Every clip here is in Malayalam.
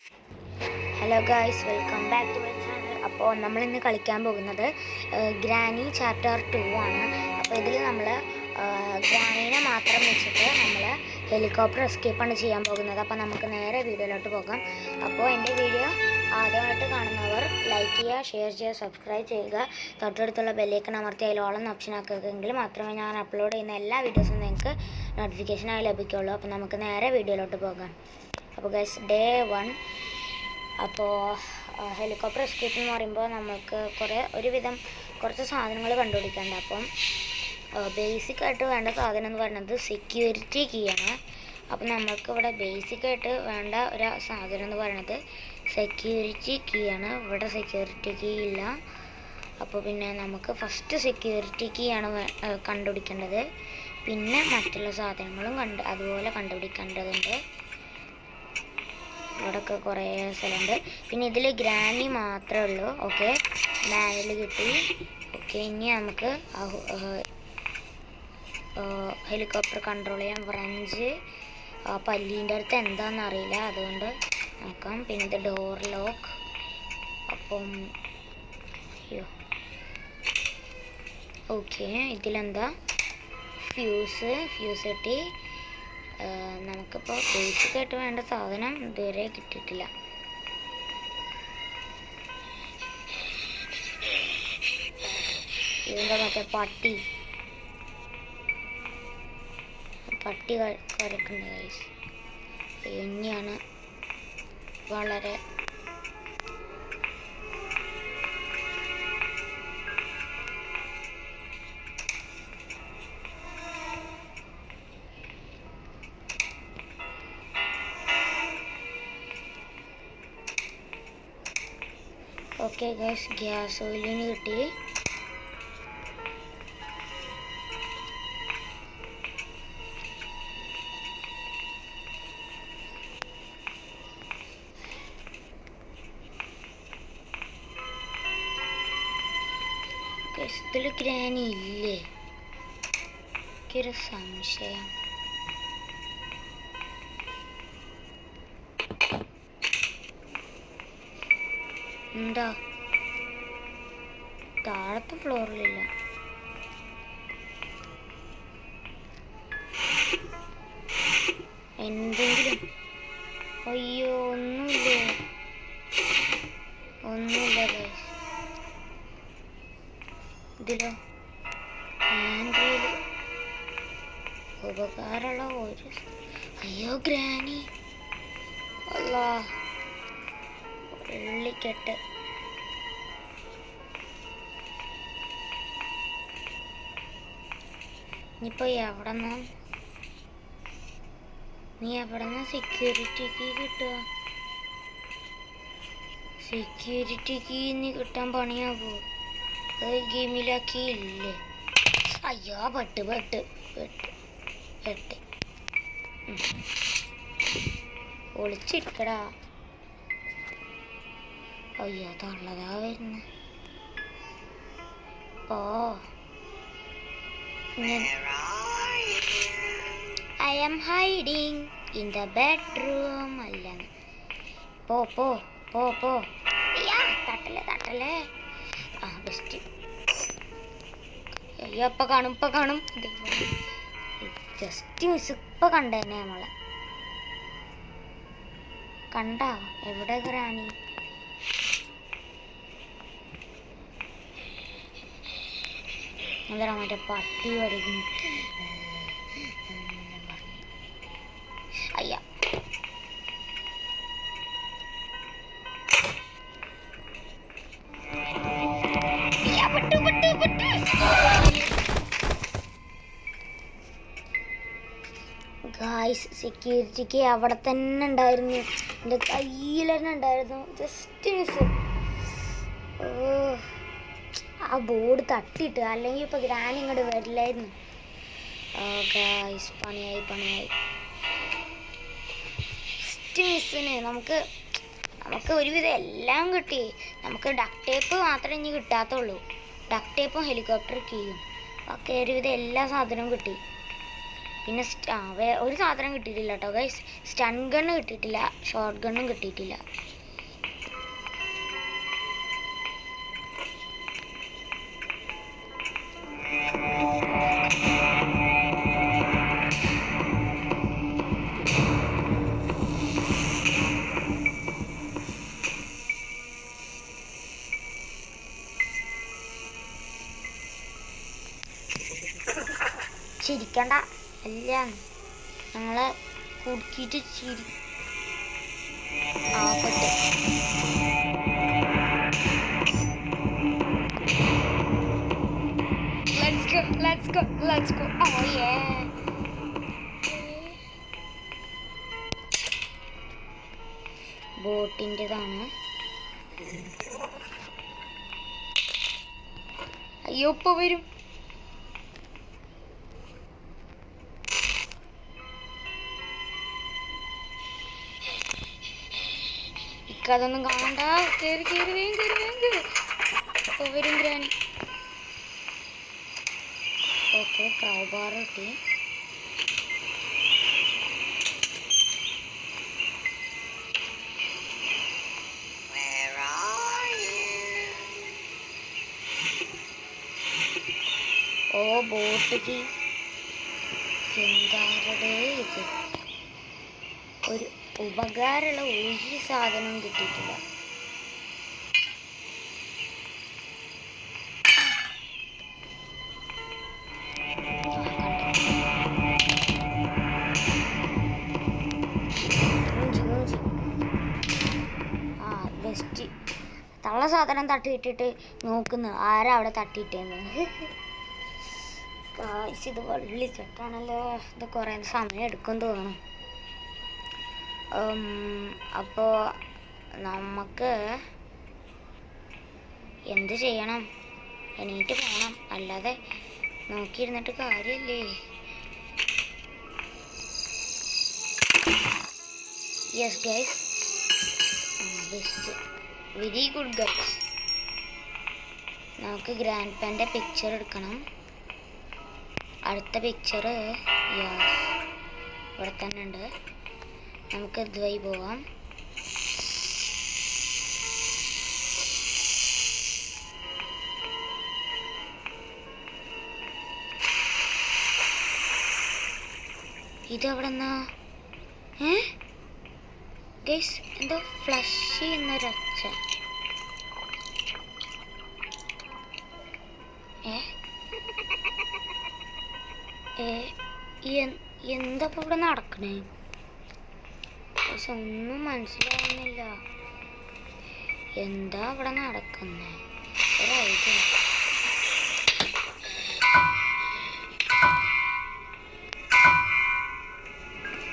Hello guys, welcome back to my channel. അപ്പോൾ നമ്മളിന്ന് കളിക്കാൻ പോകുന്നത് ഗ്രാനി ചാപ്റ്റർ 2 ആണ്. അപ്പോൾ ഇതിൽ നമ്മൾ ഗ്രാനീനെ മാത്രം വെച്ചിട്ട് നമ്മൾ ഹെലികോപ്റ്റർ എസ്കേപ്പാണ് ചെയ്യാൻ പോകുന്നത്. അപ്പോൾ നമുക്ക് നേരെ വീഡിയോയിലോട്ട് പോകാം. അപ്പോൾ എൻ്റെ വീഡിയോ ആദ്യമായിട്ട് കാണുന്നവർ ലൈക്ക് ചെയ്യുക, ഷെയർ ചെയ്യുക, സബ്സ്ക്രൈബ് ചെയ്യുക. തൊട്ടടുത്തുള്ള ബെല്ലൈക്കൺ അമർത്തി അതിൽ ഓൾ എന്ന ഓപ്ഷൻ ആക്കുകയെങ്കിൽ മാത്രമേ ഞാൻ അപ്ലോഡ് ചെയ്യുന്ന എല്ലാ വീഡിയോസും നിങ്ങൾക്ക് നോട്ടിഫിക്കേഷനായി ലഭിക്കുകയുള്ളൂ. അപ്പോൾ നമുക്ക് നേരെ വീഡിയോയിലോട്ട് പോകാം. അപ്പോൾ ഗൈസ്, ഡേ 1. അപ്പോൾ ഹെലികോപ്റ്റർ എസ്കേപ്പ് എന്ന് പറയുമ്പോൾ നമുക്ക് കുറച്ച് സാധനങ്ങൾ കണ്ടുപിടിക്കാനുണ്ട്. അപ്പം ബേസിക്കായിട്ട് വേണ്ട സാധനം എന്ന് പറയുന്നത് സെക്യൂരിറ്റി കീ ആണ്. അപ്പം നമുക്കിവിടെ ബേസിക്കായിട്ട് വേണ്ട ഒരു സാധനം എന്ന് പറയുന്നത് സെക്യൂരിറ്റി കീ ആണ്. ഇവിടെ സെക്യൂരിറ്റി കീ ഇല്ല. അപ്പോൾ പിന്നെ നമുക്ക് ഫസ്റ്റ് സെക്യൂരിറ്റി കീ ആണ് കണ്ടുപിടിക്കേണ്ടത്. പിന്നെ മറ്റുള്ള സാധനങ്ങളും അതുപോലെ കണ്ടുപിടിക്കേണ്ടതുണ്ട്. ഇവിടെയൊക്കെ കുറേ സ്ഥലമുണ്ട്. പിന്നെ ഇതിൽ ഗ്രാനി മാത്രമേ ഉള്ളൂ. ഓക്കെ, മാനുവൽ കിട്ടി. ഓക്കെ, ഇനി നമുക്ക് ഹെലികോപ്റ്റർ കൺട്രോൾ ചെയ്യാൻ ഫ്രഞ്ച് പല്ലീൻ്റെ അടുത്ത് എന്താണെന്ന് അറിയില്ല, അതുകൊണ്ട് നോക്കാം. പിന്നെ ഇത് ഡോർ ലോക്ക്. അപ്പം ഓക്കെ, ഇതിലെന്താ ഫ്യൂസ് കിട്ടി. നമുക്കിപ്പോൾ ബേസിക്കായിട്ട് വേണ്ട സാധനം ഇതുവരെ കിട്ടിയിട്ടില്ല. ഇതിൻ്റെ മറ്റേ പട്ടി കരക്കുന്നുണ്ട് ഗൈസ്. എന്നെയാണ് വളരെ ഓക്കെ ഗൈസ്, ഗ്യാസ് ഓയിലിന് കിട്ടി. ഇതിൽ ഗ്രാനി ഇല്ലേ? എനിക്കൊരു സംശയം. എന്താ താഴത്തെ ഫ്ലോറിലില്ല? എന്തെങ്കിലും? അയ്യോ, ഒന്നുമില്ല. ഇതിലോ ആൻഡ്രോയിഡ് ഉപകാരമുള്ള ഒരു അയ്യോ ഗ്രാനി അല്ലാ വെള്ളിക്കെട്ട്. ഇനിയിപ്പോൾ എവിടെന്നാ സെക്യൂരിറ്റി കീ കിട്ടുക? സെക്യൂരിറ്റി കീ ഇനി കിട്ടാൻ പണിയാവോ? അത് ഗെയിമിലാക്കി ഇല്ലേ? അയ്യോ, പെട്ട് ഒളിച്ചിരിക്കടാ. അയ്യോ, തള്ളതാ വരുന്ന. I am hiding in the bedroom. അല്ലാണ്. പോ. തട്ടല്ലേ. ബെസ്റ്റ്. അയ്യോ, ഇപ്പം കാണും. Just miss. ഇപ്പം കണ്ടേനെ നമ്മളെ. കണ്ടോ? എവിടെ ഗ്രാനി? എന്താ മറ്റേ പട്ടി വരയ്ക്കുന്നു. അയ്യ, ഗായ്സ്, സെക്യൂരിറ്റിക്ക് അവിടെ തന്നെ ഉണ്ടായിരുന്നു. എൻ്റെ കയ്യിൽ തന്നെ ഉണ്ടായിരുന്നു. Just miss. ആ ബോർഡ് തട്ടിയിട്ട്, അല്ലെങ്കിൽ ഇപ്പോൾ ഗ്രാനി ഇങ്ങോട്ട് വരില്ലായിരുന്നു. ഗായ്സ്, പണിയായി. ജസ്റ്റ് മിസ്സിന് നമുക്ക് ഒരുവിധം എല്ലാം കിട്ടി. നമുക്ക് ഡക്ട് ടേപ്പ് മാത്രമേ ഇനി കിട്ടാത്തുള്ളൂ. ഡക്ട് ടേപ്പും ഹെലികോപ്റ്റർ കീയും ഒക്കെ ഒരുവിധം എല്ലാ സാധനവും കിട്ടി. പിന്നെ ഒരു സാധനം കിട്ടിയിട്ടില്ല കേട്ടോ ഗൈസ്. സ്റ്റൺ ഗണ്ണ് കിട്ടിയിട്ടില്ല, ഷോർട്ട് ഗണ്ണും കിട്ടിയിട്ടില്ല. ചിരിക്കണ്ട, എല്ലാം ഞങ്ങളെ കുടുക്കിയിട്ട് ചിരി. പറ്റും. Let's go. Oh yeah. ബോട്ടിൻ്റെതാണ്. അയ്യോ ഇപ്പൊ വരും. ഇക്കതൊന്നും കാണണ്ട. കേറി വേഗം. ഇപ്പൊ വരും ഗ്രാനി. ഓക്കെ, ക്രൗബാർ കിട്ടി. ഓ ബോട്ടിക്ക് എന്താരുടെ ഇത് ഒരു ഉപകാരമുള്ള ഒരു സാധനവും കിട്ടിയിട്ടില്ല. ബെസ്റ്റ്. തള്ള സാധനം തട്ടിയിട്ടിട്ട് നോക്കുന്നു ആരാ അവിടെ തട്ടിയിട്ടേന്ന്. ഇത് വള്ളിച്ചെട്ടാണല്ലോ. ഇത് കുറേ സമയം എടുക്കും തോന്നണം. അപ്പോൾ നമുക്ക് എന്ത് ചെയ്യണം? എണീറ്റ് പോകണം, അല്ലാതെ നോക്കിയിരുന്നിട്ട് കാര്യമില്ലേ. Yes guys, best, very good guys. നമുക്ക് ഗ്രാൻഡ് പാൻ്റെ പിക്ചർ എടുക്കണം. അടുത്ത പിക്ചർ ഇവിടെ തന്നെ ഉണ്ട്. നമുക്ക് ഇതുവഴി പോവാം. ഇതെവിടെന്നാ? ഗൈസ്, എന്തോ ഫ്ലഷ് ചെയ്യുന്നൊരൊച്ച. എന്താ ഇപ്പൊ ഇവിടെ നടക്കണേ? പക്ഷെ ഒന്നും മനസ്സിലാവുന്നില്ല. എന്താ ഇവിടെ നടക്കുന്നേ? ഒരു ഐഡിയ.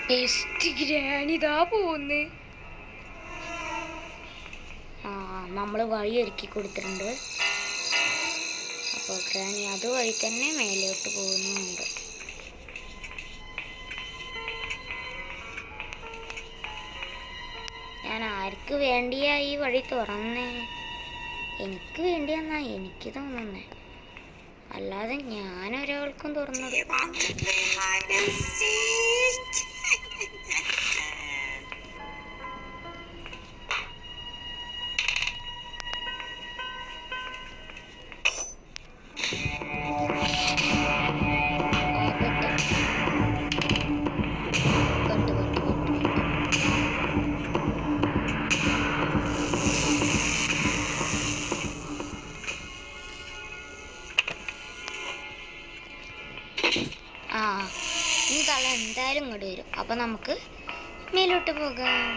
ബെസ്റ്റ് ഗ്രാനിതാ പോകുന്നേ. നമ്മൾ വഴി ഒരുക്കി കൊടുത്തിട്ടുണ്ട്. അപ്പോൾ ഗ്രാനി അതുവഴി തന്നെ മേലോട്ട് പോകുന്നുണ്ട്. ഞാൻ ആർക്ക് വേണ്ടിയാ ഈ വഴി തുറന്നേ? എനിക്ക് വേണ്ടിയാന്നാ എനിക്ക് തോന്നുന്നേ, അല്ലാതെ ഞാൻ ഒരാൾക്കും തുറന്നത്. ഇനി തല എന്തായാലും ഇങ്ങോട്ട് വരും. അപ്പം നമുക്ക് മേലോട്ട് പോകാം.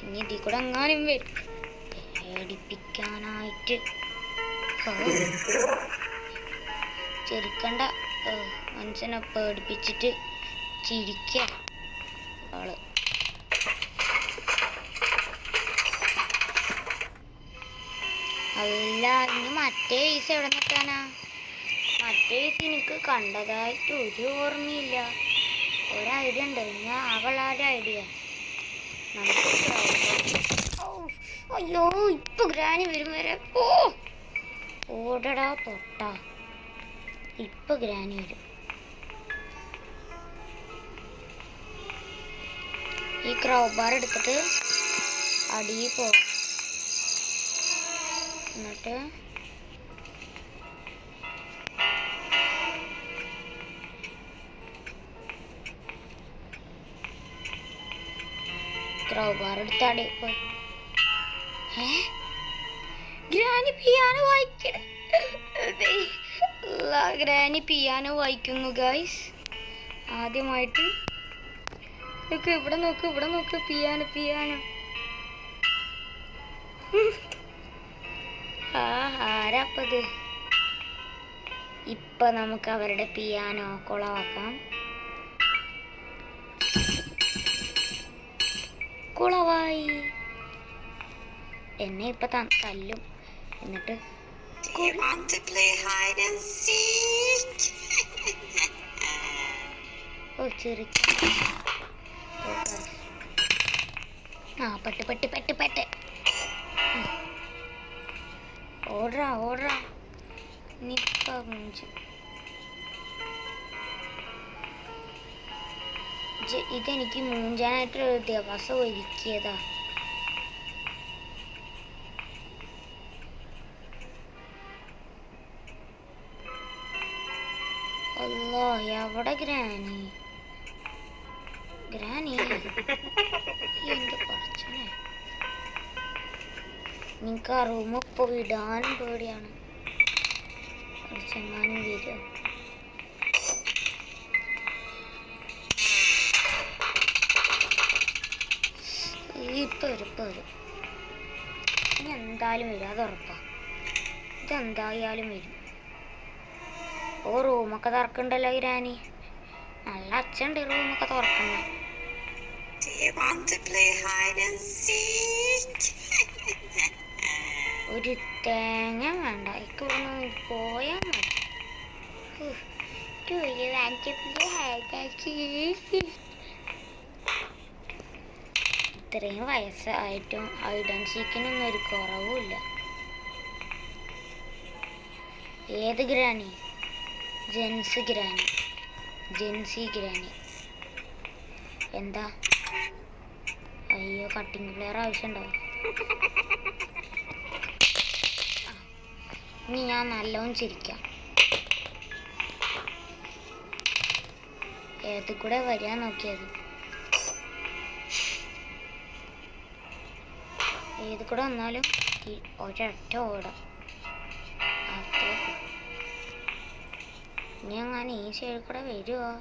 ഇനി ഇതിൽ കൂടെ എങ്ങാനും വരും പേടിപ്പിക്കാനായിട്ട്. ചെറുക്കണ്ട, മനുഷ്യനെ പേടിപ്പിച്ചിട്ട് ചിരിക്ക ആള്. അല്ല, ഇനി മറ്റേ പൈസ എവിടെ നിൽക്കാനാ? മറ്റേ പൈസ എനിക്ക് കണ്ടതായിട്ട് ഒരു ഓർമ്മയില്ല. ഒരു ഐഡിയ ഉണ്ട്, ഞാൻ അവളുടെ ഐഡിയ. അയ്യോ, ഇപ്പൊ ഗ്രാനി വരും വരെ. ഓടടാ തൊട്ടാ, ഇപ്പൊ ഗ്രാനി വരും. ഈ ക്രൗബാർ എടുത്തിട്ട് അടിയിൽ പോവാം. എന്നിട്ട് ക്രൗബാർ എടുത്ത് അടിയിൽ പോയി. ഗ്രാനി പിയാനോ വായിക്കണ. ഗ്രാനി പിയാനോ വായിക്കുന്നു ഗൈസ്. ആദ്യമായിട്ട് നോക്ക്, ഇവിടെ നോക്ക്, ഇവിടെ നോക്ക്, പിയാനോ പിയാനോ. ആരാപ്പത്? ഇപ്പൊ നമുക്ക് അവരുടെ പിയാനോ കുളവാക്കാം. കുളവായി. എന്നെ ഇപ്പൊ തല്ലും. എന്നിട്ട് ഓ ചിരിക്ക. പെട്ട് ഓടറാ നിപ്പ മൂഞ്ച്. ഇതെനിക്ക് മൂഞ്ചാനായിട്ടൊരു ദിവസം ഒരുക്കിയതാ. അല്ലോ, എവിടെ ഗ്രാനി? എന്ത് കുറച്ചനെ. നിങ്ങൾക്ക് ആ റൂം ഇപ്പോൾ വിടാനും പേടിയാണ്. ചെങ്ങാനും വരും. ഇപ്പൊ വരും. ഇനി എന്തായാലും വരും, അത് ഉറപ്പാ. ഇതെന്തായാലും വരും. ഓ, റൂമൊക്കെ തുറക്കണ്ടല്ലോ ഗ്രാനി. നല്ല അച്ഛണ്ട് റൂമൊക്കെ തുറക്കണ്ട. ഒരു തേങ്ങ വേണ്ട, ഇക്കൊന്ന് പോയാൽ മതി. ഇത്രയും വയസ്സായിട്ടും ഐഡൻസിക്കിനൊന്നും ഒരു കുറവുമില്ല. ഏത് ഗ്രാനി? ജെൻസി ഗ്രാനി. എന്താ? അയ്യോ, കട്ടിങ് പ്ലെയർ ആവശ്യമുണ്ടാവും. ഇനി ഞാൻ നല്ലോണം ചിരിക്കാം. ഏത് കൂടെ വരാൻ നോക്കിയത്? ഏത് കൂടെ വന്നാലും ഒരൊറ്റ ഓടാം. ഇനി അങ്ങനെ ഈ സൈഡിൽ കൂടെ വരുമോ?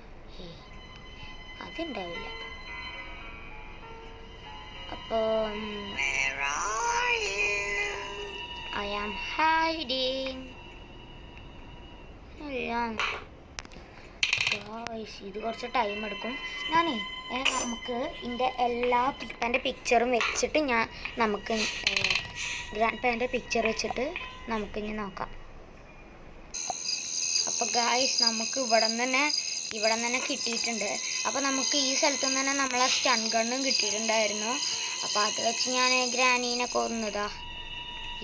അതുണ്ടാവില്ല. അപ്പോൾ I am hiding. ഇത് കുറച്ച് ടൈം എടുക്കും. നമുക്ക് ഇതിൻ്റെ എല്ലാ എൻ്റെ പിക്ചറും വെച്ചിട്ട് നമുക്ക് ഗ്രാൻഡ് പാൻ്റെ പിക്ചർ വെച്ചിട്ട് നമുക്കിനി നോക്കാം. അപ്പോൾ ഗായ്സ്, നമുക്ക് ഇവിടെ നിന്ന് തന്നെ കിട്ടിയിട്ടുണ്ട്. അപ്പോൾ നമുക്ക് ഈ സ്ഥലത്തു നിന്ന് തന്നെ നമ്മളെ സ്റ്റൺ ഗണ്ണും കിട്ടിയിട്ടുണ്ടായിരുന്നു. അപ്പോൾ അത് വെച്ച് ഞാൻ ഗ്രാനീനെ കൊന്നതാ.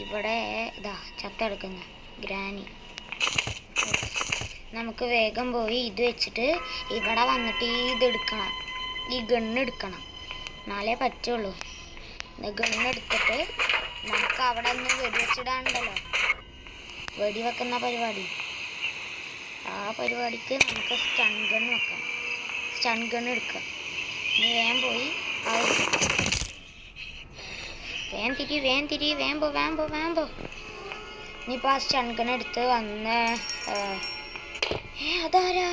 ഇവിടെ ഇതാ ചത്തെടുക്കുന്ന ഗ്രാനി. നമുക്ക് വേഗം പോയി ഇത് വെച്ചിട്ട് ഇവിടെ വന്നിട്ട് ഇതെടുക്കണം, ഈ ഗണ്ണെടുക്കണം, എന്നാലേ പറ്റുള്ളൂ. ഗണ്ണെടുത്തിട്ട് നമുക്ക് അവിടെ നിന്ന് വെടിവെച്ചിടാനുണ്ടല്ലോ, വെടിവെക്കുന്ന പരിപാടി. ആ പരിപാടിക്ക് നമുക്ക് സ്റ്റൺ ഗൺ വെക്കാം. സ്റ്റൺ ഗൺ എടുക്കാം. ഇനി വേഗം പോയി വേഗം തിരി വേമ്പോ. ഇനിയിപ്പോൾ ആ സ്റ്റൺ ഗൺ എടുത്ത് വന്ന് അതാരാ?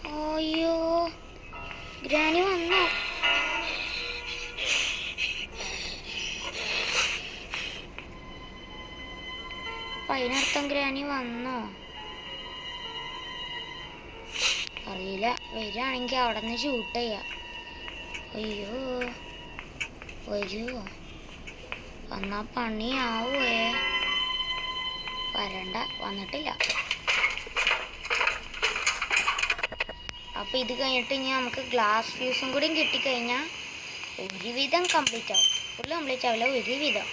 അയ്യോ, ഗ്രാനി വന്നോ? അപ്പം അതിനർത്ഥം ഗ്രാനി വന്നോ? അറിയില്ല. വരികയാണെങ്കിൽ അവിടെ നിന്ന് ഷൂട്ട് ചെയ്യാം. അയ്യോ, വരുമോ? വന്നാ പണിയാവേ. വരണ്ട, വന്നിട്ടില്ല. അപ്പം ഇത് കഴിഞ്ഞിട്ട് ഇനി നമുക്ക് ഗ്ലാസ് ഫ്യൂസും കൂടി കിട്ടിക്കഴിഞ്ഞാൽ ഒരുവിധം കംപ്ലീറ്റ് ആവും. ഫുള്ള് കംപ്ലീറ്റ് ആവില്ല, ഒരുവിധം.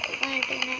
അത് കഴിഞ്ഞിട്ട് ഇങ്ങനെ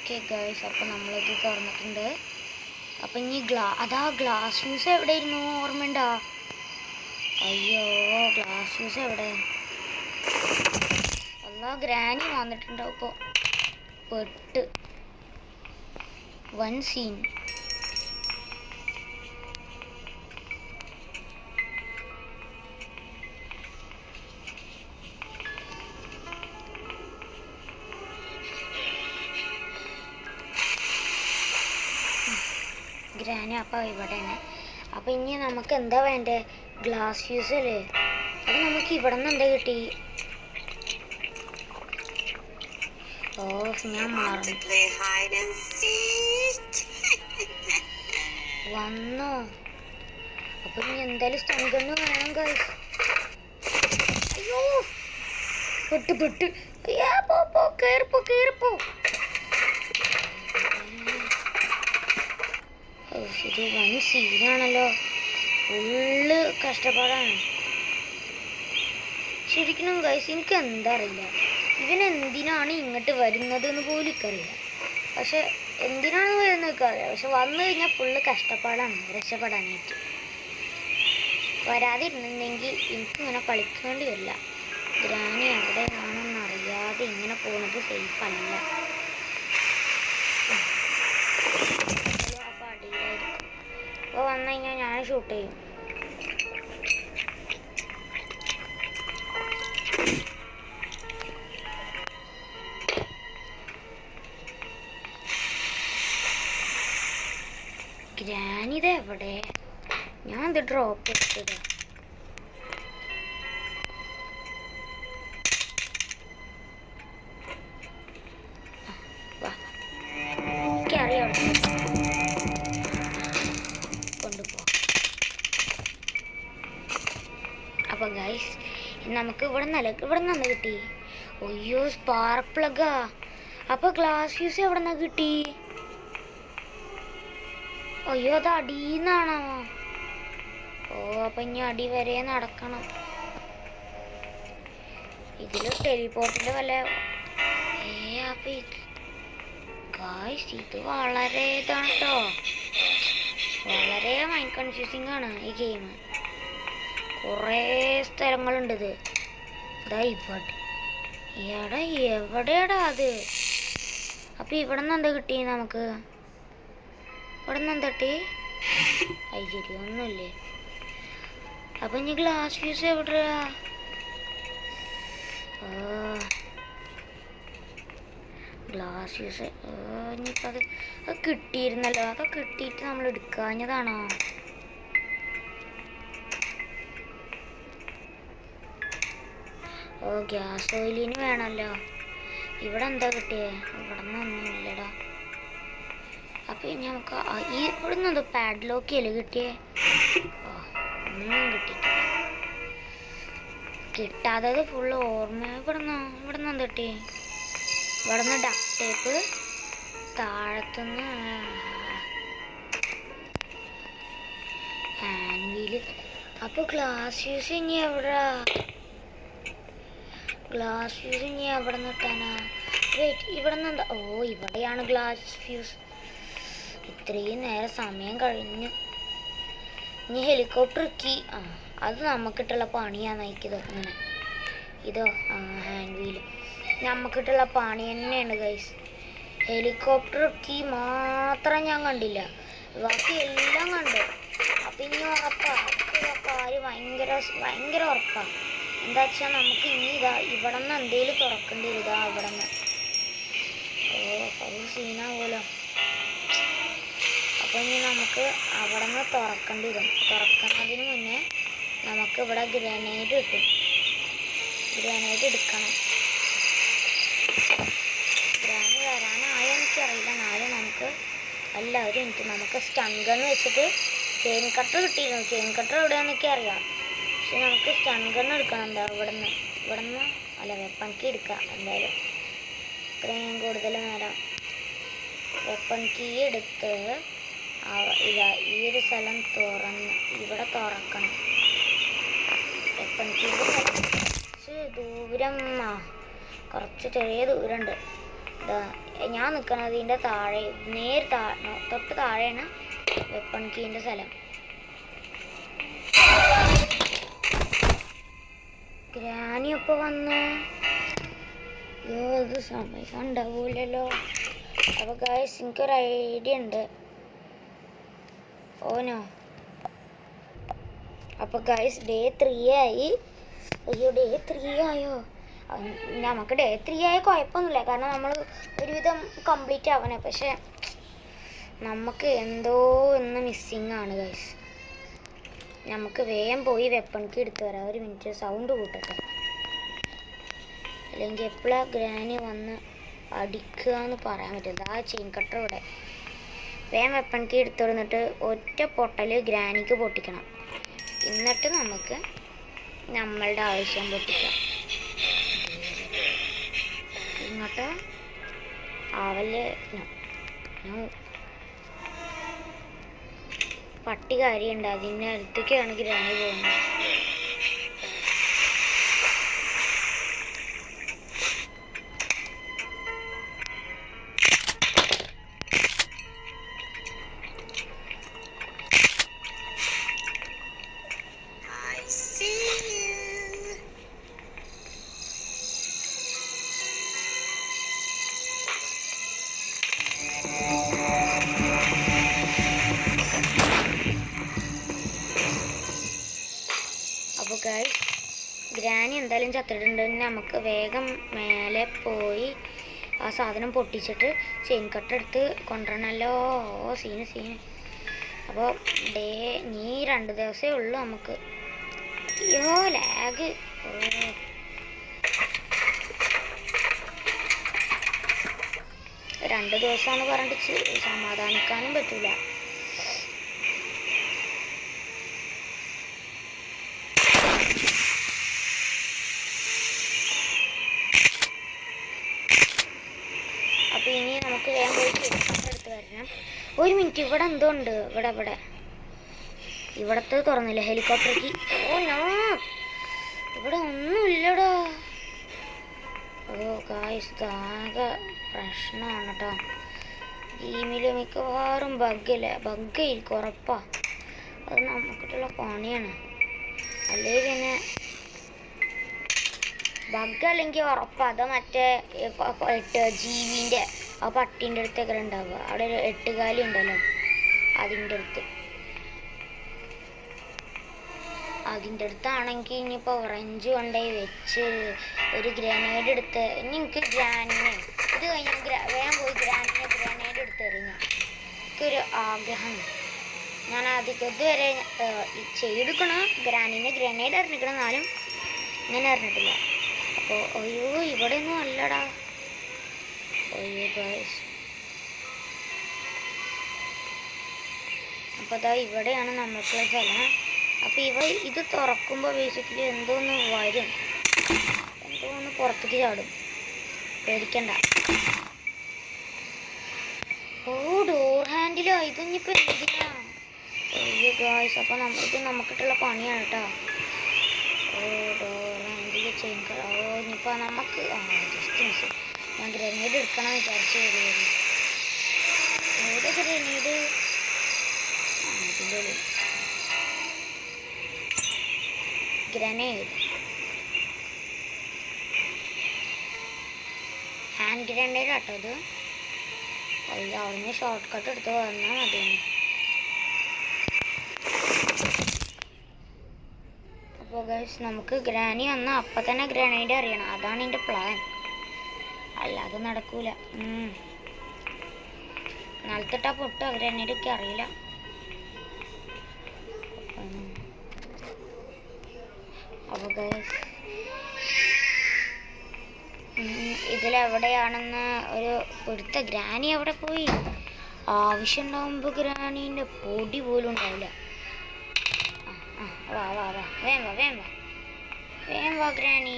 ഓക്കെ ഗൈസ്, അപ്പോൾ നമ്മളിത് തുറന്നിട്ടുണ്ട്. അപ്പം ഇനി അതാ ഗ്ലാസ് ഫ്യൂസ് എവിടെയായിരുന്നു, ഓർമ്മയുണ്ടോ? അയ്യോ, ഗ്ലാസ് ഫ്യൂസ് എവിടെ? അല്ലാ, ഗ്രാനി വന്നിട്ടുണ്ടാവും. ഇപ്പോൾ പെട്ട് വൺ സീൻ. ഗ്രാനി അപ്പോൾ ഇവിടെയാണ്. അപ്പോൾ ഇനി നമുക്ക് എന്താ വേണ്ടേ? ഗ്ലാസ് ഫ്യൂസ് അല്ലേ? അത് നമുക്ക് ഇവിടെ നിന്ന് എന്താ കിട്ടി? ഓ, ഞാൻ മറന്നു. വന്നോ? അപ്പൊ ഇനി എന്തായാലും സ്റ്റണ്ട് വേണം ഗൈസ്. അയ്യോ, പെട്ട് അയ്യാ, പോ കേറിപ്പോ. ഇത് വൻ സീനാണല്ലോ, ഫുള്ള് കഷ്ടപ്പാടാണ് ശരിക്കും ഗൈസ്. എനിക്ക് എന്താ അറിയില്ല, ഇവൻ എന്തിനാണ് ഇങ്ങോട്ട് വരുന്നത് എന്ന് പോലും എനിക്കറിയില്ല. പക്ഷെ എന്തിനാണ് വരുന്നത് എനിക്കറിയാം. പക്ഷെ വന്നു കഴിഞ്ഞാൽ ഫുള്ള് കഷ്ടപ്പാടാണ് രക്ഷപ്പെടാനായിട്ട്. വരാതിരുന്നെങ്കിൽ എനിക്കിങ്ങനെ കളിക്കേണ്ടി വരില്ല. ഗ്രാനി എവിടെയാണെന്ന് അറിയാതെ ഇങ്ങനെ പോകുന്നത് സേഫ് അല്ല. അപ്പോൾ അടിയിലായിരിക്കും. അപ്പോൾ വന്നു കഴിഞ്ഞാൽ ഞാൻ ഷൂട്ട് ചെയ്യും. ഗ്രാനിത് എവിടെ? ഞാൻ ഇത് ഡ്രോപ്പ് എടുത്തത്. എനിക്കറിയാം, കൊണ്ടുപോ. അപ്പൊ ഗൈസ്, നമുക്ക് ഇവിടെ നിന്ന് കിട്ടി. അയ്യോ, സ്പാർക്ക് പ്ലഗാ. അപ്പൊ ഗ്ലാസ് ഫ്യൂസ് എവിടെ നിന്ന് കിട്ടി? അയ്യോ, അത് അടിയിന്നാണോ? ഓ, അപ്പൊ ഇനി അടി വരെ നടക്കണം. ഇതില് ടെലിപോർട്ടിന്റെ വല്ല അപ്പൊ ഗായ്സ്, ഇത് വളരെ ഇതാണ് കേട്ടോ, വളരെ മൈൻഡ് കൺഫ്യൂസിങ് ആണ് ഈ ഗെയിം. കുറേ സ്ഥലങ്ങളുണ്ട്. ഇത് ഇതാ ഇവിടെ. എവിടെയാടാ അത്? അപ്പൊ ഇവിടെ നിന്ന് എന്താ കിട്ടി നമുക്ക്? ഇവിടെ നിന്ന് എന്താ കിട്ടി? അത് ശരി, ഒന്നുമില്ലേ. അപ്പൊ ഇനി ഗ്ലാസ് ഫ്യൂസ് എവിടെയാ? ഗ്ലാസ് ഫ്യൂസ് ഇനിയിപ്പോൾ അത് കിട്ടിയിരുന്നല്ലോ. അതൊക്കെ കിട്ടിയിട്ട് നമ്മൾ എടുക്കാഞ്ഞതാണോ? ഓ, ഗ്യാസ് ഓയിലിന് വേണമല്ലോ. ഇവിടെ എന്താ കിട്ടിയേ? ഇവിടെ നിന്നൊന്നും ഇല്ലടാ. അപ്പം ഇനി നമുക്ക് ഈ ഇവിടെ നിന്ന് പാഡ്ലോക്കിയല്ലേ കിട്ടിയേ? ഓ, ഒന്നും കിട്ടിയിട്ടില്ല. കിട്ടാത്തത് ഫുള്ള് ഓർമ്മ. ഇവിടെ നിന്ന് എന്താ കിട്ടി? ഇവിടെ നിന്ന് ഡക്ട് ടേപ്പ്, താഴത്തുനിന്ന് ഹാൻഡ് വീല്. അപ്പോൾ ഗ്ലാസ് ഫ്യൂസ് ഇനി എവിടെ? ഗ്ലാസ് ഫ്യൂസ് ഇനി എവിടെ നിന്ന് കിട്ടാനാ? വെയിറ്റ്, ഇവിടെ നിന്ന് എന്താ? ഓ, ഇവിടെയാണ് ഗ്ലാസ് ഫ്യൂസ്. ഇത്രയും നേരം സമയം കഴിഞ്ഞു. ഇനി ഹെലികോപ്റ്റർ കീ. അത് നമുക്കിട്ടുള്ള പണിയാണ് നയിക്കുന്നത്. ഇങ്ങനെ ഇതോ ഹാൻഡ് വീല് നമുക്കിട്ടുള്ള പണി തന്നെയാണ് ഗൈസ്. ഹെലികോപ്റ്റർ കീ മാത്രം ഞാൻ കണ്ടില്ല, ബാക്കി എല്ലാം കണ്ടു. അപ്പം ഇനി ഉറപ്പാണ്, കാര്യം ഭയങ്കര ഉറപ്പാണ്. എന്താ വെച്ചാൽ നമുക്ക് ഇനി ഇവിടെ നിന്ന് എന്തെങ്കിലും തുറക്കേണ്ടി വരും. ഇവിടെ നിന്ന് അത് സീനാവുമല്ലോ. അപ്പോൾ ഇനി നമുക്ക് അവിടെ നിന്ന് തുറക്കേണ്ടി വരും. തുറക്കുന്നതിന് മുന്നേ നമുക്ക് ഇവിടെ ഗ്രനേഡ് കിട്ടും. ഗ്രനേഡ് എടുക്കണം. ഗ്രാനി വരാനായോ എനിക്കറിയില്ല. എന്നാലും നമുക്ക് ഒരു മിനിറ്റ് നമുക്ക് സ്റ്റൺ ഗൺ വെച്ചിട്ട് ചെയിൻ കട്ടർ കിട്ടിയിരുന്നു. ചെയിൻ കട്ടർ എവിടെയാണെന്നൊക്കെ അറിയാം. പക്ഷെ നമുക്ക് സ്റ്റൺ ഗൺ എടുക്കണം. എന്താ ഇവിടെ നിന്ന് അല്ല, വെപ്പൺ കീ എടുക്കാം എന്തായാലും. ഇത്രയും കൂടുതൽ നേരം വെപ്പൺ കീ എടുത്ത് ഇതാ ഈ ഒരു സ്ഥലം തുറന്ന് ഇവിടെ തുറക്കണം. വെപ്പൺ കീ കുറച്ച് ദൂരം, കുറച്ച് ചെറിയ ദൂരമുണ്ട്. ഞാൻ നിൽക്കുന്നതിൻ്റെ താഴെ തൊട്ട് താഴെയാണ് വെപ്പൺ കീൻ്റെ സ്ഥലം. ഗ്രാനി ഇപ്പോൾ വന്നു. ഏത് സമയം ഉണ്ടാവൂലല്ലോ. അപ്പോൾ ഗൈസ് എനിക്കൊരു ഐഡിയ ഉണ്ട്. ഓനോ അപ്പോൾ ഗൈസ് ഡേ 3 ആയി. അയ്യോ ഡേ 3 ആയോ? നമുക്ക് ഡേ 3 ആയ കുഴപ്പമൊന്നുമില്ല, കാരണം നമ്മൾ ഒരുവിധം കംപ്ലീറ്റ് ആവണേ. പക്ഷെ നമുക്ക് എന്തോ ഒന്ന് മിസ്സിങ് ആണ് ഗൈസ്. നമുക്ക് വേഗം പോയി വെപ്പൺക്ക് എടുത്തു വരാം. ഒരു മിനിറ്റ് സൗണ്ട് കൂട്ടട്ടെ, അല്ലെങ്കിൽ എപ്പോഴാണ് ഗ്രാനി വന്ന് അടിക്കുക എന്ന് പറയാൻ പറ്റില്ല. ആ ചെയിൻ കട്ടർ ഇവിടെ. വേഗം വെപ്പൺക്ക് എടുത്തു വന്നിട്ട് ഒറ്റ പൊട്ടൽ ഗ്രാനിക്ക് പൊട്ടിക്കണം. എന്നിട്ട് നമുക്ക് നമ്മളുടെ ആവശ്യം പൊട്ടിക്കാം. ഇങ്ങോട്ടോ ആവല് പട്ടി കാര്യമുണ്ട്, അതിൻ്റെ അടുത്തേക്കാണ് ഗ്രാനി പോകുന്നത്. അപ്പോൾ ഗൈസ് ഗ്രാനി എന്തായാലും ചത്തിട്ടുണ്ടെങ്കിൽ നമുക്ക് വേഗം മേലെ പോയി ആ സാധനം പൊട്ടിച്ചിട്ട് ചെയിൻ കട്ടെടുത്ത് കൊണ്ടുവരണമല്ലോ. സീന്. അപ്പോൾ നീ 2 ദിവസമേ ഉള്ളൂ നമുക്ക്. അയ്യോ ലാഗ്. 2 ദിവസമാണെന്ന് പറഞ്ഞിട്ട് സമാധാനിക്കാനും പറ്റൂല. അപ്പോൾ ഇനി നമുക്ക് വേഗം പോയി എടുത്ത് വരണം. ഒരു മിനിറ്റ്, ഇവിടെ എന്തോ ഉണ്ട്. ഇവിടത്തെ തുറന്നില്ല ഹെലികോപ്റ്റർക്ക്. ഓ നോ, ഇവിടെ ഒന്നുമില്ലടാ. ഓ ഗായ്സ് ആകെ പ്രശ്നമാണ് കേട്ടോ. ഗെയിമിൽ മിക്കവാറും ബഗ്ഗായിരിക്കും ഉറപ്പാ. അത് നമുക്കിട്ടുള്ള പണിയാണ്. അല്ലെങ്കിൽ പിന്നെ ബഗ് അല്ലെങ്കിൽ ഉറപ്പാ. അത് മറ്റേ 8 GB ആ പട്ടീൻ്റെ അടുത്തൊക്കെ ഉണ്ടാവുക. അവിടെ ഒരു 8 കാലി ഉണ്ടല്ലോ, അതിൻ്റെ അടുത്താണെങ്കിൽ ഇനിയിപ്പോൾ ഓറഞ്ച് കൊണ്ടുപോയി വെച്ച് ഒരു ഗ്രനേഡ് എടുത്ത് ഇനി എനിക്ക് ഗ്രാനിനെ ഇത് കഴിഞ്ഞാൽ വേഗം പോയി ഗ്രനേഡ് എടുത്ത് എറിഞ്ഞു. എനിക്കൊരു ആഗ്രഹമാണ്. ഞാൻ ഇതുവരെ ചെയ്തെടുക്കണം. ഗ്രനേഡ് എറിഞ്ഞിക്കണം, എന്നാലും ഇങ്ങനെ എറിഞ്ഞിട്ടില്ല. അപ്പോൾ അയ്യോ ഇവിടെ ഒന്നും അല്ലടാ. അയ്യോ ഗൈസ്, അപ്പോൾ അതാ ഇവിടെയാണ് നമുക്കുള്ള സ്ഥലം. അപ്പോൾ ഇത് തുറക്കുമ്പോൾ ബേസിക്കലി എന്തോന്ന് വരും, എന്തോന്ന് പുറത്തേക്ക് ചാടും. പേടിക്കണ്ട. ഓ ഡോർ ഹാൻഡിലോ, ഇതിനിപ്പോൾ എന്തിനാ? അയ്യോ ഗൈസ്, അപ്പോൾ ഇത് നമുക്കിട്ടുള്ള പണിയാണ് കേട്ടോ. ഓ ഡോർ ഹാൻഡിൽ ചെയിൻ. ഓ ഇനിയിപ്പോൾ നമുക്ക് ജസ്റ്റ് മിസ്. ഞാൻ ഗ്രനേഡ് എടുക്കണമെന്ന് വിചാരിച്ചു വരുമായിരുന്നു. ഏത് ഗ്രനേഡ്? ഇതിൻ്റെ ഗ്രനേഡ്, ഹാൻഡ് ഗ്രനേഡ് കേട്ടോ ഇത്. അവിടുന്ന് ഷോർട്ട് കട്ട് എടുത്ത് വന്നാൽ മതിയാണ്. അപ്പോൾ ഗൈസ് നമുക്ക് ഗ്രാനി വന്നാൽ അപ്പം തന്നെ ഗ്രനേഡ് അറിയണം. അതാണ് എൻ്റെ പ്ലാൻ, അല്ലാതെ നടക്കൂല. നിലത്തിട്ടാ പൊട്ടോ ഗ്രനേഡൊക്കെ അറിയില്ല. അപ്പോൾ ഗൈസ് ഇതിലെവിടെയാണെന്ന് ഒരു ഇവിടുത്തെ ഗ്രാനി എവിടെ പോയി? ആവശ്യം ഉണ്ടാകുമ്പോൾ ഗ്രാനീൻ്റെ പൊടി പോലും ഉണ്ടാവില്ല. വാ വേഗം വാ granny.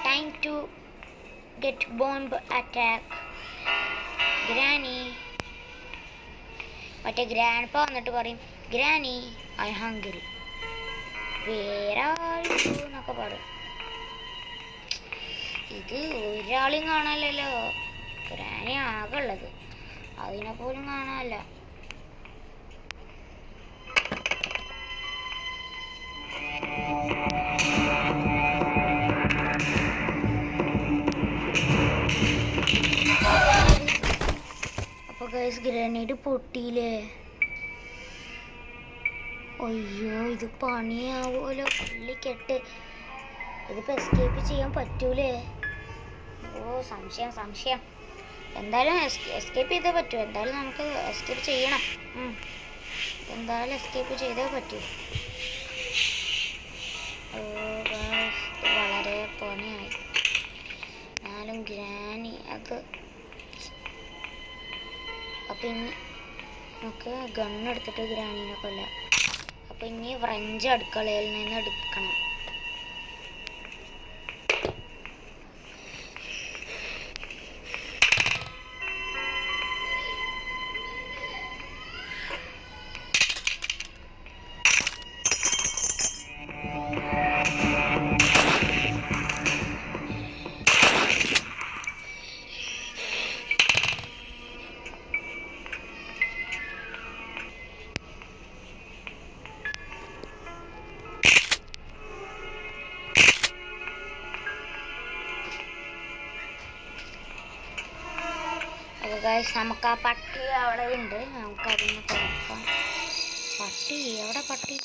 Time to get bomb attack. Granny മറ്റേ ഗ്രാൻഡ്പ വന്നിട്ട് പറയും, ഗ്രാനി ഐ ഹംഗ്രി വേറെ എന്നൊക്കെ പറയും. ഇത് ഒരാളെയും കാണാനല്ലോ. ഗ്രാനി ആകെ ഉള്ളത്, അതിനെ പോലും കാണാനല്ല. അപ്പൊ ഗൈസ് ഗ്രനേഡ് പൊട്ടിയില്ലേ? അയ്യോ ഇത് പണിയാവൂലോ, പുള്ളിക്കെട്ട്. ഇതിപ്പോ എസ്കേപ്പ് ചെയ്യാൻ പറ്റൂലേ? ഓ സംശയം. എന്തായാലും എസ്കേപ്പ് ചെയ്തേ പറ്റൂ. എന്തായാലും നമുക്ക് എസ്കേപ്പ് ചെയ്യണം. എന്തായാലും എസ്കേപ്പ് ചെയ്തേ പറ്റൂ. വളരെ പണിയായി. എന്നാലും ഗ്രാനി അത്. അപ്പം ഇനി നമുക്ക് ഗണ്ണെടുത്തിട്ട് ഗ്രാനീനെ കൊല്ലാം. അപ്പം ഇനി ഫ്രഞ്ച് അടുക്കളയിൽ നിന്ന് എടുക്കണം. നമുക്ക് ആ പട്ടി അവിടെ ഉണ്ട്, നമുക്ക് അതിനെ നോക്കാം. പട്ടി എവിടെ? പട്ടി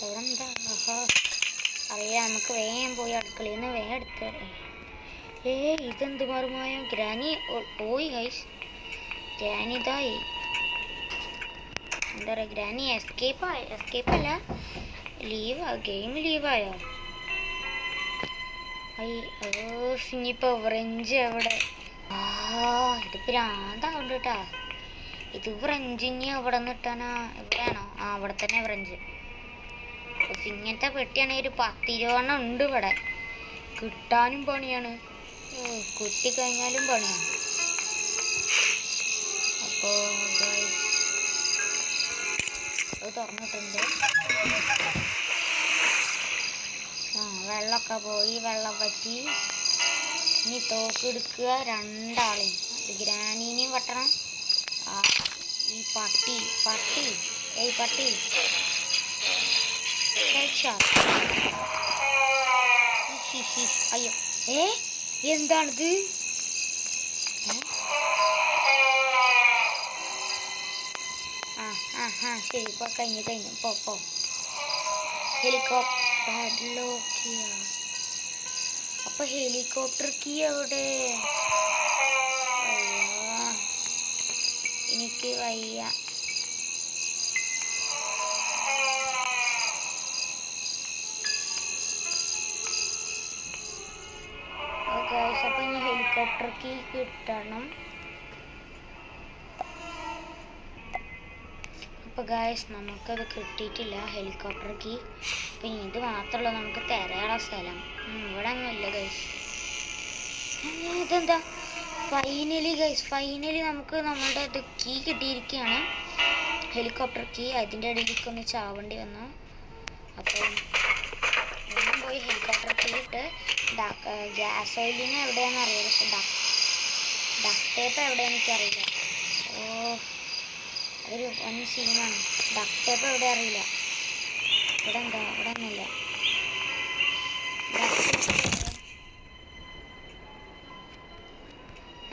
എവിടെ? എന്താ അറിയാം. നമുക്ക് വേഗം പോയി അടുക്കളയിൽ നിന്ന് വേഗം എടുത്തരാം. ഇതെന്ത് മറുമായ ഗ്രാനി പോയി ഗൈസ്. ഗ്രാനി ഇതായി. എന്താ പറയുക, ഗ്രാനി എസ്കേപ്പല്ല, ഗെയിം ലീവായോ? ഇനിയിപ്പോൾ ഫ്രഞ്ച് എവിടെ? ഇത് പ്രാന്താവുണ്ട് കേട്ടാ. ഇത് ഫ്രഞ്ച് ഇനി എവിടെ നിന്ന് കിട്ടാനാ? എവിടെയാണോ? അവിടെ തന്നെ ഫ്രഞ്ച്. ഇങ്ങനത്തെ പെട്ടിയാണെങ്കിൽ ഒരു 10-20 ഉണ്ട് ഇവിടെ. കിട്ടാനും പണിയാണ്, കിട്ടിക്കഴിഞ്ഞാലും പണിയാണ്. അപ്പോൾ അത് തുറന്നിട്ടുണ്ട്. വെള്ളമൊക്കെ പോയി, വെള്ളം പറ്റി. ഇനി തോക്കെടുക്കുക രണ്ടാളെയും. ഗ്രാനീനെയും വെട്ടണം. ഈ പട്ടി അയ്യോ എന്താണിത്? ശരി, ഇപ്പോൾ കഴിഞ്ഞു പോ. ഹെലികോപ്റ്റർ അപ്പൊ ഹെലികോപ്റ്റർ കീ എവിടെ? എനിക്ക് വയ്യ. അപ്പൊ ഇനി ഹെലികോപ്റ്റർ കീ കിട്ടണം. അപ്പോൾ ഗായ്സ് നമുക്കത് കിട്ടിയിട്ടില്ല, ഹെലികോപ്റ്റർ കീ. അപ്പം ഇത് മാത്രമല്ല നമുക്ക് തിരയാനുള്ള സ്ഥലം. ഇവിടെ ഒന്നുമില്ല ഗൈസ്. ഇതെന്താ? ഫൈനലി നമുക്ക് നമ്മളുടെ ഇത് കീ കിട്ടിയിരിക്കുകയാണ്, ഹെലികോപ്റ്റർ കീ. അതിൻ്റെ ഇടയിലേക്ക് ഒന്ന് ചാവേണ്ടി വന്നു. അപ്പോൾ ഞാൻ പോയി ഹെലികോപ്റ്റർ കീ ഇട്ട് ഗ്യാസ് ഓയിലിന് എവിടെയാണെന്ന് അറിയാം, പക്ഷെ ഡക്ക് ടേപ്പ് എവിടെയാണെന്ന് എനിക്കറിയില്ല. അതൊരു വൻ സീനാണ്. ഡക്ക് ടേപ്പ് എവിടെ അറിയില്ല. ഇവിടെ ഒന്നുമില്ല.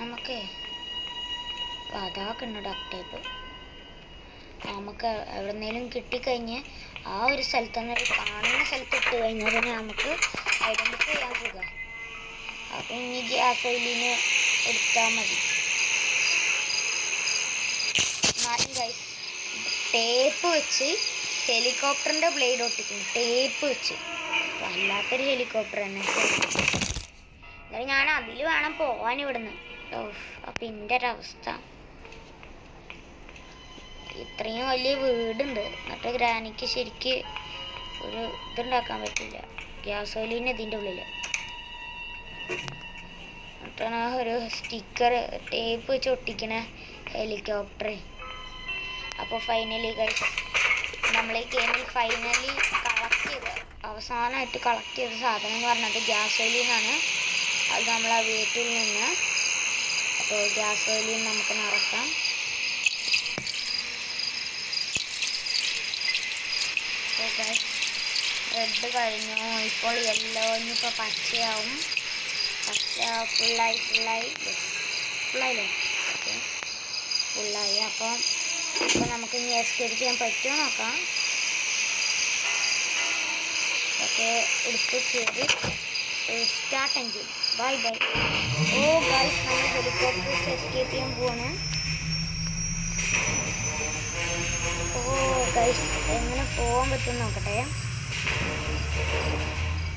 നമുക്ക് അതാക്കണ്ട ഡക്ക് ടേപ്പ്. നമുക്ക് എവിടെന്നേലും കിട്ടിക്കഴിഞ്ഞ് ആ ഒരു സ്ഥലത്ത് തന്നെ, ഒരു കാണുന്ന സ്ഥലത്ത് ഇട്ട് കഴിഞ്ഞാൽ തന്നെ നമുക്ക് ഐഡൻറ്റിഫൈ ചെയ്യാൻ സുഖം. അപ്പം ഇനി ഗ്യാസ് ഓയിലിന് എടുത്താൽ മതി. എന്നാലും ഗൈസ് ടേപ്പ് വെച്ച് ഹെലികോപ്റ്ററിൻ്റെ ബ്ലേഡ് ഒട്ടിക്കുന്നു, ടേപ്പ് വെച്ച്. വല്ലാത്തൊരു ഹെലികോപ്റ്റർ തന്നെ. എന്നാലും ഞാൻ അതിൽ വേണം പോവാൻ ഇവിടുന്ന്. അപ്പം എൻ്റെ ഒരവസ്ഥ. ഇത്രയും വലിയ വീടുണ്ട്, എന്നിട്ട് ഗ്രാനിക്ക് ശരിക്ക് ഒരു ഇതുണ്ടാക്കാൻ പറ്റില്ല. ഗ്യാസ് ഓയിലിന് ഇതിൻ്റെ ഉള്ളിൽ എന്നിട്ടാണ് ഒരു സ്റ്റിക്കർ ടേപ്പ് വെച്ച് ഒട്ടിക്കണ ഹെലികോപ്റ്റർ. അപ്പോൾ ഫൈനലി ഗൈസ് നമ്മൾ ഈ ഗെയിമിൽ അവസാനമായിട്ട് കളക്ട് ചെയ്ത സാധനം എന്ന് പറഞ്ഞത് ഗ്യാസ് ഓയിലിനാണ്. അത് നമ്മൾ ആ വീട്ടിൽ നിന്ന് അപ്പോൾ ഗ്യാസ് ഓയിലും നമുക്ക് നിറക്കാം. റെഡ് കഴിഞ്ഞു, ഇപ്പോൾ യെല്ലോ, ഇനിയിപ്പോൾ പച്ചയാവും. പച്ച ഫുള്ളായില്ലേ? ഓക്കെ, ഫുള്ളായി. അപ്പോൾ നമുക്ക് ഇനി എസ്കേപ്പ് ചെയ്യാൻ പറ്റുമോ നോക്കാം. ഓക്കെ, എടുത്ത് കയറി start engine. Bye. Oh guys, നമ്മൾ ഹെലികോപ്റ്റർ വെച്ച് എസ്കേപ്പ് ചെയ്യാൻ പോവാണ്. ഓ ഗൈസ്, എങ്ങനെ പോകാൻ പറ്റും നോക്കട്ടെ.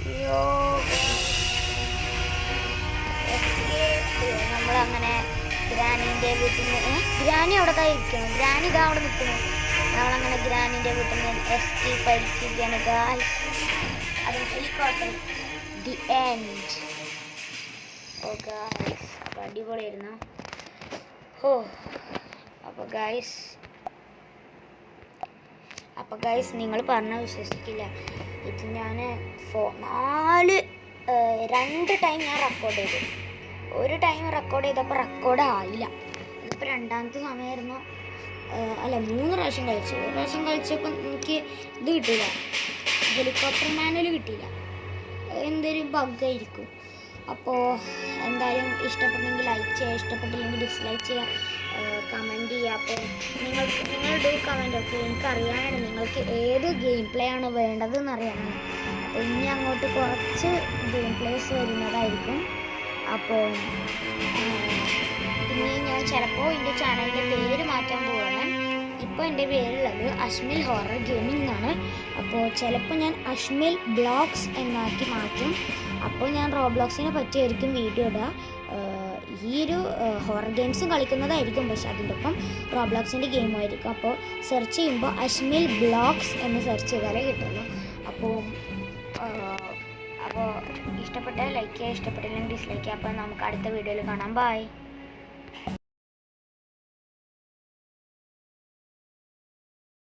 അയ്യോ, നമ്മളങ്ങനെ ഗ്രാനീൻ്റെ വീട്ടിൽ നിന്ന് ഗ്രാനി അവിടെ ഇരിക്കണം. ഗ്രാനി ഇതാ അവിടെ നിൽക്കുന്നു. നമ്മളങ്ങനെ ഗ്രാനീൻ്റെ വീട്ടിൽ നിന്ന് എസ്കേപ്പ് ആയിരിക്കുകയാണ് ഗൈസ്. അത് helicopter the end. Oh guys, അപ്പോൾ അടിപൊളിയായിരുന്നു. അപ്പോൾ ഗൈസ് നിങ്ങൾ പറഞ്ഞാൽ വിശ്വസിക്കില്ല, ഇത് ഞാൻ 2 ടൈം ഞാൻ റെക്കോർഡ് ചെയ്തു. ഒരു ടൈം റെക്കോർഡ് ചെയ്തപ്പോൾ റെക്കോർഡ് ആയില്ല. ഇതിപ്പോൾ രണ്ടാമത്തെ സമയമായിരുന്നു. അല്ല, 3 പ്രാവശ്യം കളിച്ചു. ഒരു പ്രാവശ്യം കളിച്ചപ്പോൾ എനിക്ക് ഇത് കിട്ടിയില്ല, ഹെലികോപ്റ്റർ മാനുവൽ കിട്ടിയില്ല. എന്തൊരു ബഗ്ഗായിരിക്കും. അപ്പോൾ എന്തായാലും ഇഷ്ടപ്പെട്ടെങ്കിൽ ലൈക്ക് ചെയ്യുക, ഇഷ്ടപ്പെട്ടില്ലെങ്കിൽ ഡിസ്ലൈക്ക് ചെയ്യുക, കമൻറ്റ് ചെയ്യുക. അപ്പോൾ നിങ്ങളുടെ കമൻറ്റ് ഒക്കെ എനിക്കറിയാനാണ് നിങ്ങൾക്ക് ഏത് ഗെയിം പ്ലേ ആണ് വേണ്ടതെന്ന് അറിയാനാണ്. അപ്പോൾ ഇനി അങ്ങോട്ട് കുറച്ച് ഗെയിം പ്ലേസ് വരുന്നതായിരിക്കും. അപ്പോൾ ഇനി ഞാൻ ചിലപ്പോൾ എൻ്റെ ചാനലിൻ്റെ പേര് മാറ്റാൻ പോവുകയാണ്. ഇപ്പോൾ എൻ്റെ പേരുള്ളത് അഷ്മിൽ ഹൊറർ ഗെയിമിംഗ് എന്നാണ്. അപ്പോൾ ചിലപ്പോൾ ഞാൻ അഷ്മിൽ ബ്ലോഗ്സ് എന്നാക്കി മാറ്റും. അപ്പോൾ ഞാൻ റോബ്ലോക്സിനെ പറ്റിയായിരിക്കും വീഡിയോ ഇടുക. ഈ ഒരു ഹൊറർ ഗെയിംസും കളിക്കുന്നതായിരിക്കും, പക്ഷെ അതിൻ്റെ ഒപ്പം റോബ്ലോക്സിൻ്റെ ഗെയിമായിരിക്കും. അപ്പോൾ സെർച്ച് ചെയ്യുമ്പോൾ അഷ്മിൽ ബ്ലോഗ്സ് എന്ന് സെർച്ച് ചെയ്താലേ കിട്ടുള്ളൂ. അപ്പോൾ ഇഷ്ടപ്പെട്ടാൽ ലൈക്ക് ചെയ്യുക, ഇഷ്ടപ്പെട്ടില്ലെങ്കിൽ ഡിസ്ലൈക്ക് ചെയ്യുക. അപ്പോൾ നമുക്ക് അടുത്ത വീഡിയോയിൽ കാണാം. ബൈ.